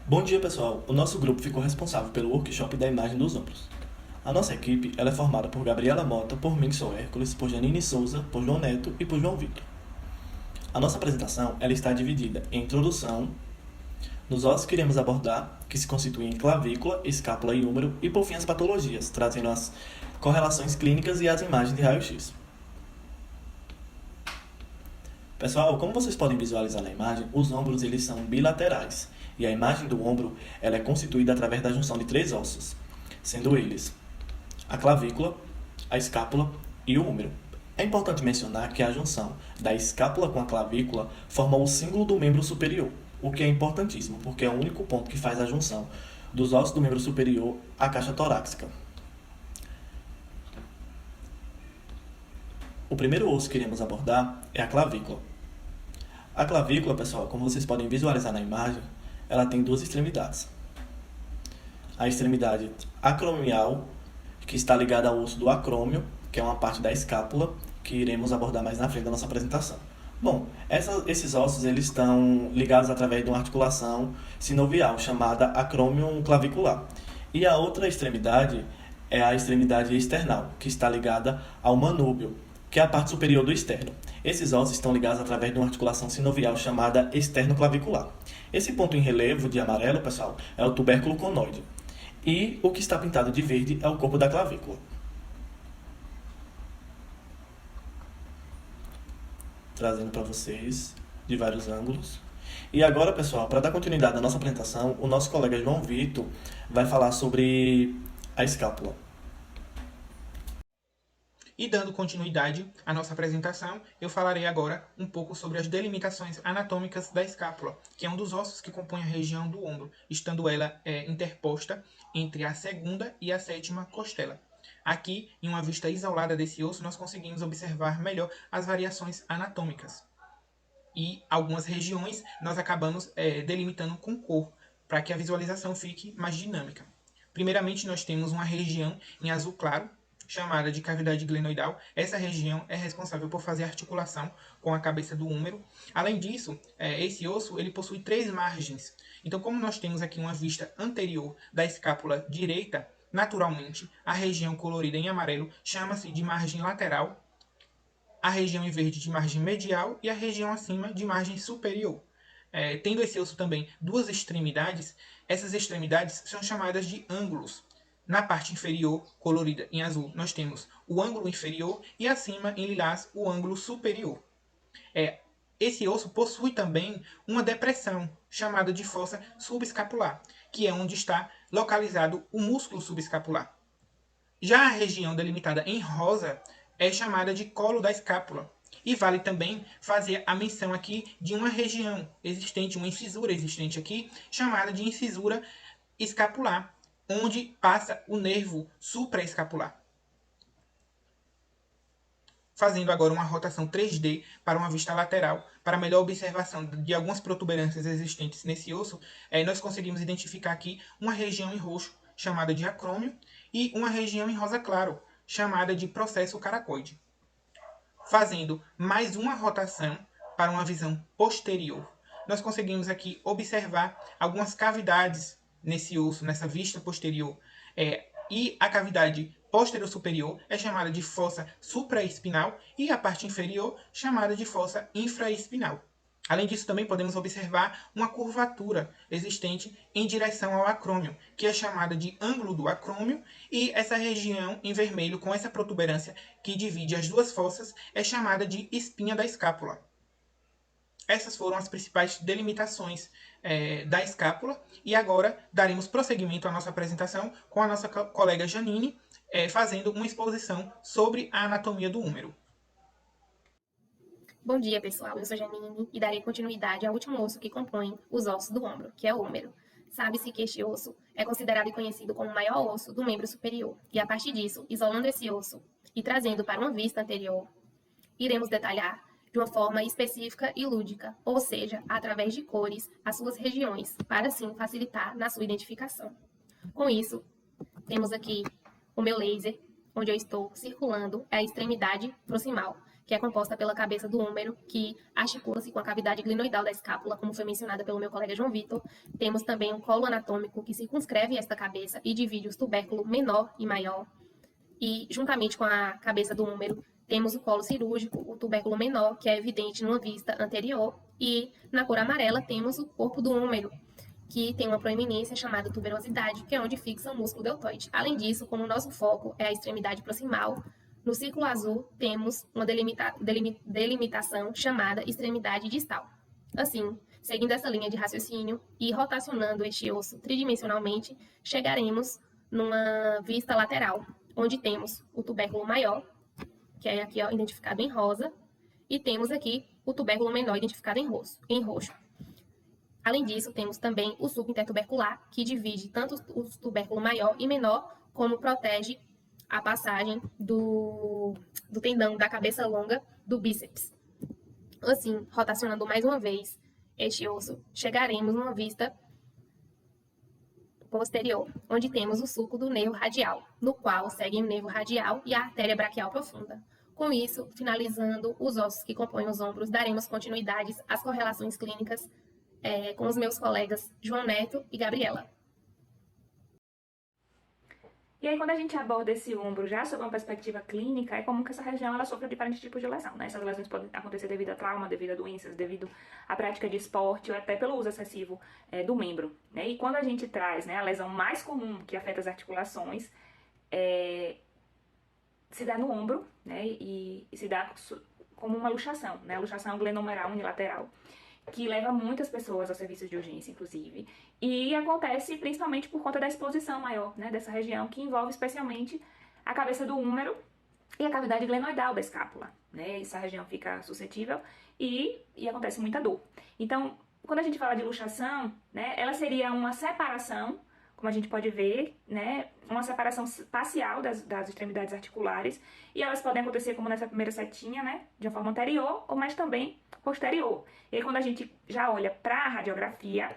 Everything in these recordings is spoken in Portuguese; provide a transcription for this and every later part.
Bom dia, pessoal. O nosso grupo ficou responsável pelo workshop da imagem dos ombros. A nossa equipe ela é formada por Gabriela Mota, por mim, que sou Hércules, por Janine Souza, por João Neto e por João Vitor. A nossa apresentação ela está dividida em introdução, nos ossos que iremos abordar, que se constituem em clavícula, escápula e úmero, e por fim as patologias, trazendo as correlações clínicas e as imagens de raio-x. Pessoal, como vocês podem visualizar na imagem, os ombros eles são bilaterais e a imagem do ombro ela é constituída através da junção de três ossos, sendo eles a clavícula, a escápula e o úmero. É importante mencionar que a junção da escápula com a clavícula forma o símbolo do membro superior, o que é importantíssimo, porque é o único ponto que faz a junção dos ossos do membro superior à caixa torácica. O primeiro osso que iremos abordar é a clavícula. A clavícula, pessoal, como vocês podem visualizar na imagem, ela tem duas extremidades. A extremidade acromial, que está ligada ao osso do acrômio, que é uma parte da escápula, que iremos abordar mais na frente da nossa apresentação. Bom, esses ossos eles estão ligados através de uma articulação sinovial chamada acrômio clavicular. E a outra extremidade é a extremidade external, que está ligada ao manúbio, que é a parte superior do externo. Esses ossos estão ligados através de uma articulação sinovial chamada externo-clavicular. Esse ponto em relevo de amarelo, pessoal, é o tubérculo conoide. E o que está pintado de verde é o corpo da clavícula. Trazendo para vocês de vários ângulos. E agora, pessoal, para dar continuidade à nossa apresentação, o nosso colega João Vitor vai falar sobre a escápula. E dando continuidade à nossa apresentação, eu falarei agora um pouco sobre as delimitações anatômicas da escápula, que é um dos ossos que compõe a região do ombro, estando ela interposta entre a segunda e a sétima costela. Aqui, em uma vista isolada desse osso, nós conseguimos observar melhor as variações anatômicas. E algumas regiões nós acabamos delimitando com cor, para que a visualização fique mais dinâmica. Primeiramente, nós temos uma região em azul claro, chamada de cavidade glenoidal. Essa região é responsável por fazer articulação com a cabeça do úmero. Além disso, esse osso ele possui três margens. Então, como nós temos aqui uma vista anterior da escápula direita, naturalmente, a região colorida em amarelo chama-se de margem lateral, a região em verde de margem medial e a região acima de margem superior. Tendo esse osso também duas extremidades, essas extremidades são chamadas de ângulos. Na parte inferior, colorida em azul, nós temos o ângulo inferior e acima, em lilás, o ângulo superior. Esse osso possui também uma depressão, chamada de fossa subescapular, que é onde está localizado o músculo subescapular. Já a região delimitada em rosa é chamada de colo da escápula. E vale também fazer a menção aqui de uma região existente, uma incisura existente aqui, chamada de incisura escapular, onde passa o nervo supraescapular. Fazendo agora uma rotação 3D para uma vista lateral, para melhor observação de algumas protuberâncias existentes nesse osso, nós conseguimos identificar aqui uma região em roxo, chamada de acrômio, e uma região em rosa claro, chamada de processo caracoide. Fazendo mais uma rotação para uma visão posterior, nós conseguimos aqui observar algumas cavidades nesse osso, nessa vista posterior. E a cavidade posterior superior é chamada de fossa supraespinal e a parte inferior chamada de fossa infraespinal. Além disso, também podemos observar uma curvatura existente em direção ao acrômio, que é chamada de ângulo do acrômio, e essa região em vermelho com essa protuberância que divide as duas fossas é chamada de espinha da escápula. Essas foram as principais delimitações da escápula, e agora daremos prosseguimento à nossa apresentação com a nossa colega Janine, fazendo uma exposição sobre a anatomia do úmero. Bom dia, pessoal. Eu sou Janine e darei continuidade ao último osso que compõe os ossos do ombro, que é o úmero. Sabe-se que este osso é considerado e conhecido como o maior osso do membro superior, e a partir disso, isolando esse osso e trazendo para uma vista anterior, iremos detalhar de uma forma específica e lúdica, ou seja, através de cores, as suas regiões, para assim facilitar na sua identificação. Com isso, temos aqui o meu laser, onde eu estou circulando a extremidade proximal, que é composta pela cabeça do húmero, que articula-se com a cavidade glenoidal da escápula, como foi mencionada pelo meu colega João Vitor. Temos também o colo anatômico, que circunscreve esta cabeça e divide os tubérculos menor e maior. E, juntamente com a cabeça do húmero, temos o colo cirúrgico, o tubérculo menor, que é evidente numa vista anterior. E, na cor amarela, temos o corpo do húmero, que tem uma proeminência chamada tuberosidade, que é onde fixa o músculo deltoide. Além disso, como o nosso foco é a extremidade proximal, no círculo azul temos uma delimitação chamada extremidade distal. Assim, seguindo essa linha de raciocínio e rotacionando este osso tridimensionalmente, chegaremos numa vista lateral, onde temos o tubérculo maior, que é aqui identificado em rosa, e temos aqui o tubérculo menor identificado em roxo. Além disso, temos também o sulco intertubercular, que divide tanto o tubérculo maior e menor, como protege a passagem do tendão da cabeça longa do bíceps. Assim, rotacionando mais uma vez este osso, chegaremos numa vista posterior, onde temos o sulco do nervo radial, no qual seguem o nervo radial e a artéria braquial profunda. Com isso, finalizando os ossos que compõem os ombros, daremos continuidades às correlações clínicas com os meus colegas João Neto e Gabriela. E aí, quando a gente aborda esse ombro já sob uma perspectiva clínica, é comum que essa região ela sofra diferentes tipos de lesão, né? Essas lesões podem acontecer devido a trauma, devido a doenças, devido à prática de esporte ou até pelo uso excessivo do membro, né? E quando a gente traz, né, a lesão mais comum que afeta as articulações, se dá no ombro, né? E se dá como uma luxação, né? A luxação glenomeral unilateral, que leva muitas pessoas aos serviços de urgência, inclusive, e acontece principalmente por conta da exposição maior, né, dessa região, que envolve especialmente a cabeça do húmero e a cavidade glenoidal da escápula, né, essa região fica suscetível e acontece muita dor. Então, quando a gente fala de luxação, né, ela seria uma separação, como a gente pode ver, né, uma separação parcial das extremidades articulares, e elas podem acontecer como nessa primeira setinha, né, de uma forma anterior, ou mais também posterior. E aí, quando a gente já olha para a radiografia,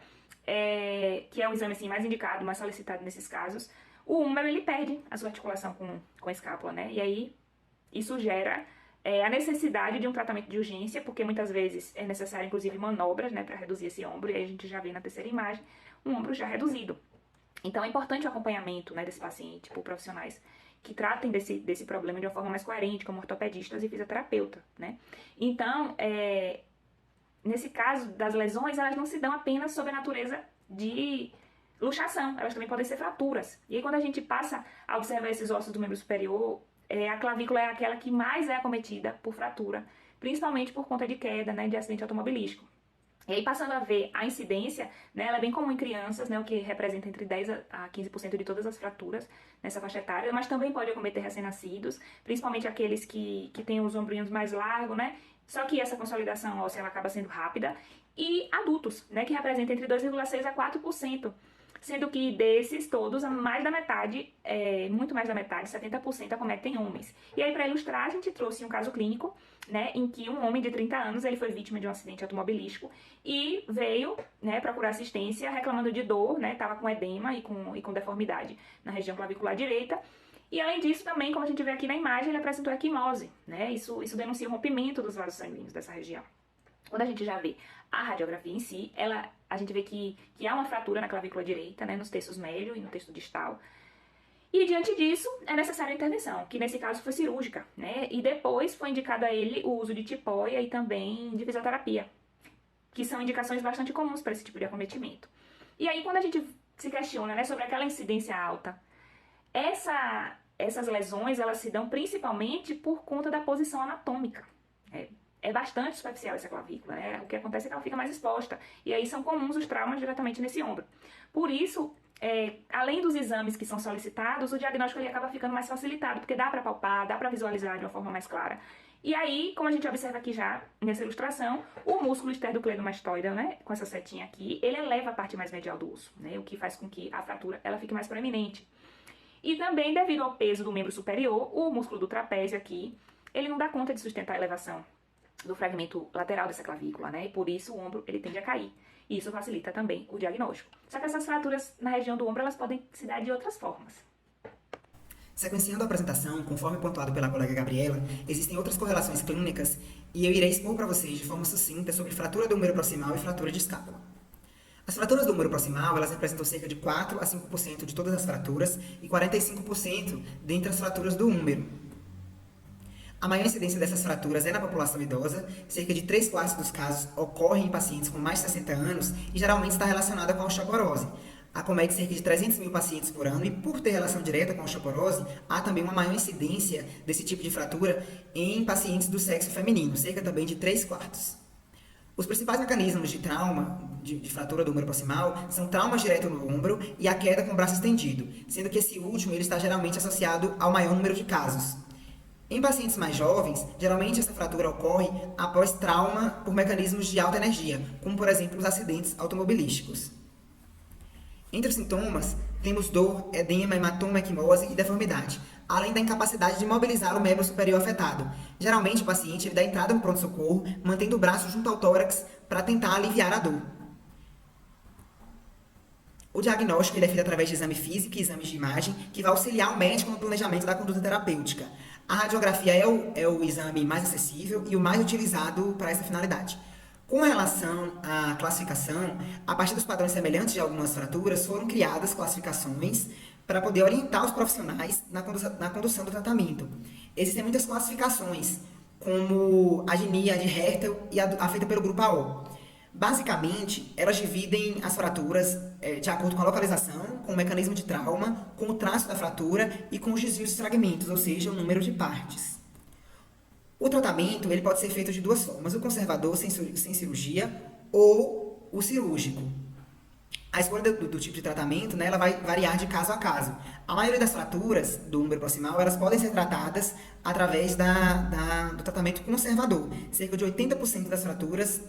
que é o exame assim, mais indicado, mais solicitado nesses casos, o húmero ele perde a sua articulação com a escápula, né, e aí isso gera a necessidade de um tratamento de urgência, porque muitas vezes é necessário, inclusive, manobras, né, para reduzir esse ombro, e aí a gente já vê na terceira imagem um ombro já reduzido. Então é importante o acompanhamento, né, desse paciente por profissionais que tratem desse problema de uma forma mais coerente, como ortopedistas e fisioterapeuta, né. Então, nesse caso das lesões, elas não se dão apenas sob a natureza de luxação, elas também podem ser fraturas. E aí quando a gente passa a observar esses ossos do membro superior, a clavícula é aquela que mais é acometida por fratura, principalmente por conta de queda, né, de acidente automobilístico. E aí, passando a ver a incidência, né, ela é bem comum em crianças, né, o que representa entre 10 a 15% de todas as fraturas nessa faixa etária, mas também pode acometer recém-nascidos, principalmente aqueles que têm os ombrinhos mais largos, né, só que essa consolidação óssea ela acaba sendo rápida, e adultos, né, que representa entre 2,6% a 4%, sendo que desses todos, mais da metade, muito mais da metade, 70% acometem homens. E aí, para ilustrar, a gente trouxe um caso clínico, né, em que um homem de 30 anos, ele foi vítima de um acidente automobilístico e veio, né, procurar assistência reclamando de dor, né, estava com edema e com deformidade na região clavicular direita. E além disso, também, como a gente vê aqui na imagem, ele apresentou equimose, né, isso denuncia o rompimento dos vasos sanguíneos dessa região. Quando a gente já vê a radiografia em si, a gente vê que há uma fratura na clavícula direita, né, nos terços médio e no terço distal. E diante disso, é necessária a intervenção, que nesse caso foi cirúrgica, né, e depois foi indicado a ele o uso de tipóia e também de fisioterapia, que são indicações bastante comuns para esse tipo de acometimento. E aí, quando a gente se questiona, né, sobre aquela incidência alta, essas lesões, elas se dão principalmente por conta da posição anatômica. É bastante superficial essa clavícula, né? O que acontece é que ela fica mais exposta. E aí são comuns os traumas diretamente nesse ombro. Por isso, além dos exames que são solicitados, o diagnóstico ele acaba ficando mais facilitado, porque dá para palpar, dá para visualizar de uma forma mais clara. E aí, como a gente observa aqui já nessa ilustração, o músculo esternocleidomastoide, né, com essa setinha aqui, ele eleva a parte mais medial do osso, né? O que faz com que a fratura ela fique mais proeminente. E também, devido ao peso do membro superior, o músculo do trapézio aqui, ele não dá conta de sustentar a elevação do fragmento lateral dessa clavícula, né? E por isso o ombro ele tende a cair. E isso facilita também o diagnóstico. Só que essas fraturas na região do ombro, elas podem se dar de outras formas. Sequenciando a apresentação, conforme pontuado pela colega Gabriela, existem outras correlações clínicas e eu irei expor para vocês de forma sucinta sobre fratura do húmero proximal e fratura de escápula. As fraturas do húmero proximal, elas representam cerca de 4 a 5% de todas as fraturas e 45% dentre as fraturas do húmero. A maior incidência dessas fraturas é na população idosa, cerca de 3/4 dos casos ocorrem em pacientes com mais de 60 anos e geralmente está relacionada com a osteoporose. Acomete cerca de 300 mil pacientes por ano e, por ter relação direta com a osteoporose, há também uma maior incidência desse tipo de fratura em pacientes do sexo feminino, cerca também de 3/4. Os principais mecanismos de trauma, de fratura do húmero proximal, são traumas direto no ombro e a queda com o braço estendido, sendo que esse último ele está geralmente associado ao maior número de casos. Em pacientes mais jovens, geralmente essa fratura ocorre após trauma por mecanismos de alta energia, como por exemplo os acidentes automobilísticos. Entre os sintomas, temos dor, edema, hematoma, equimose e deformidade, além da incapacidade de mobilizar o membro superior afetado. Geralmente o paciente ele dá entrada no pronto-socorro, mantendo o braço junto ao tórax para tentar aliviar a dor. O diagnóstico ele é feito através de exame físico e exames de imagem, que vai auxiliar o médico no planejamento da conduta terapêutica. A radiografia é o exame mais acessível e o mais utilizado para essa finalidade. Com relação à classificação, a partir dos padrões semelhantes de algumas fraturas, foram criadas classificações para poder orientar os profissionais na condução do tratamento. Existem muitas classificações, como a Gini, a de Hertel e a feita pelo grupo AO. Basicamente, elas dividem as fraturas de acordo com a localização, com o mecanismo de trauma, com o traço da fratura e com os desvios dos fragmentos, ou seja, o número de partes. O tratamento ele pode ser feito de duas formas, o conservador sem cirurgia ou o cirúrgico. A escolha do tipo de tratamento, né, ela vai variar de caso a caso. A maioria das fraturas do húmero proximal elas podem ser tratadas através do tratamento conservador. Cerca de 80% das fraturas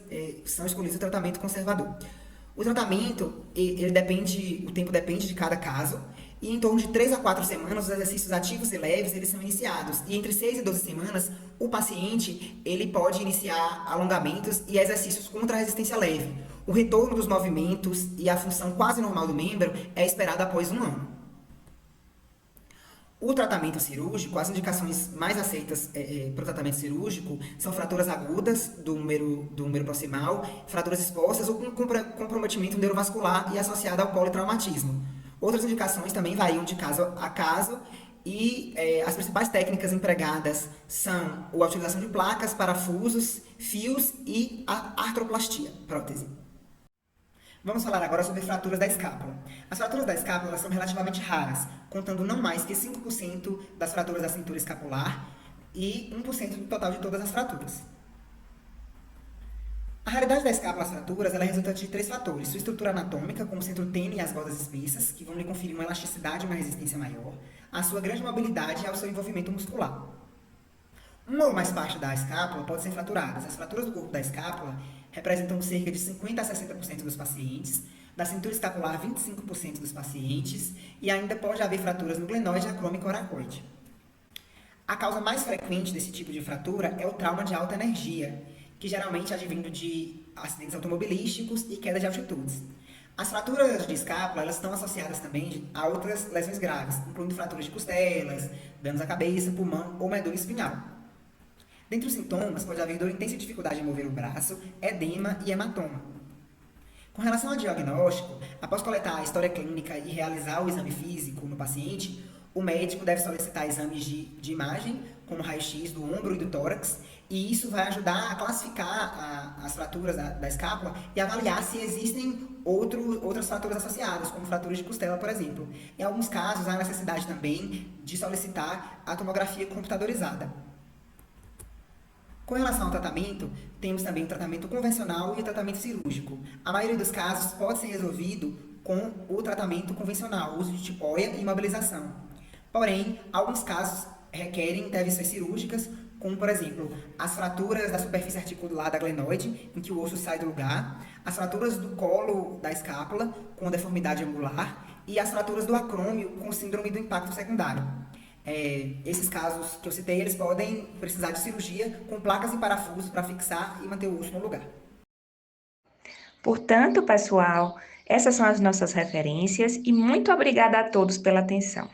são escolhidas o tratamento conservador. O tratamento, o tempo depende de cada caso, e em torno de 3 a 4 semanas, os exercícios ativos e leves eles são iniciados. E entre 6 e 12 semanas, o paciente ele pode iniciar alongamentos e exercícios contra a resistência leve. O retorno dos movimentos e a função quase normal do membro é esperado após 1 ano. O tratamento cirúrgico, as indicações mais aceitas para o tratamento cirúrgico são fraturas agudas do húmero proximal, fraturas expostas ou com comprometimento neurovascular e associada ao politraumatismo. Outras indicações também variam de caso a caso e as principais técnicas empregadas são a utilização de placas, parafusos, fios e a artroplastia, prótese. Vamos falar agora sobre fraturas da escápula. As fraturas da escápula são relativamente raras, contando não mais que 5% das fraturas da cintura escapular e 1% do total de todas as fraturas. A raridade da escápula às fraturas ela é resultante de 3 fatores: sua estrutura anatômica, como o centro tênue e as bordas espessas, que vão lhe conferir uma elasticidade e uma resistência maior, a sua grande mobilidade e ao seu envolvimento muscular. Uma ou mais partes da escápula podem ser fraturadas. As fraturas do corpo da escápula representam cerca de 50% a 60% dos pacientes, da cintura escapular 25% dos pacientes e ainda pode haver fraturas no glenoide, acrômico e coracoide. A causa mais frequente desse tipo de fratura é o trauma de alta energia, que geralmente é advindo de acidentes automobilísticos e queda de altitudes. As fraturas de escápula elas estão associadas também a outras lesões graves, incluindo fraturas de costelas, danos à cabeça, pulmão ou medula espinhal. Dentre os sintomas, pode haver dor intensa e dificuldade em mover o braço, edema e hematoma. Com relação ao diagnóstico, após coletar a história clínica e realizar o exame físico no paciente, o médico deve solicitar exames de imagem, como raio-x do ombro e do tórax, e isso vai ajudar a classificar as fraturas da escápula e avaliar se existem outras fraturas associadas, como fraturas de costela, por exemplo. Em alguns casos, há necessidade também de solicitar a tomografia computadorizada. Com relação ao tratamento, temos também o tratamento convencional e o tratamento cirúrgico. A maioria dos casos pode ser resolvido com o tratamento convencional, uso de tipóia e imobilização. Porém, alguns casos requerem intervenções cirúrgicas, como, por exemplo, as fraturas da superfície articular da glenoide, em que o osso sai do lugar, as fraturas do colo da escápula, com deformidade angular, e as fraturas do acrômio, com síndrome do impacto secundário. Esses casos que eu citei, eles podem precisar de cirurgia com placas e parafusos para fixar e manter o osso no lugar. Portanto, pessoal, essas são as nossas referências e muito obrigada a todos pela atenção.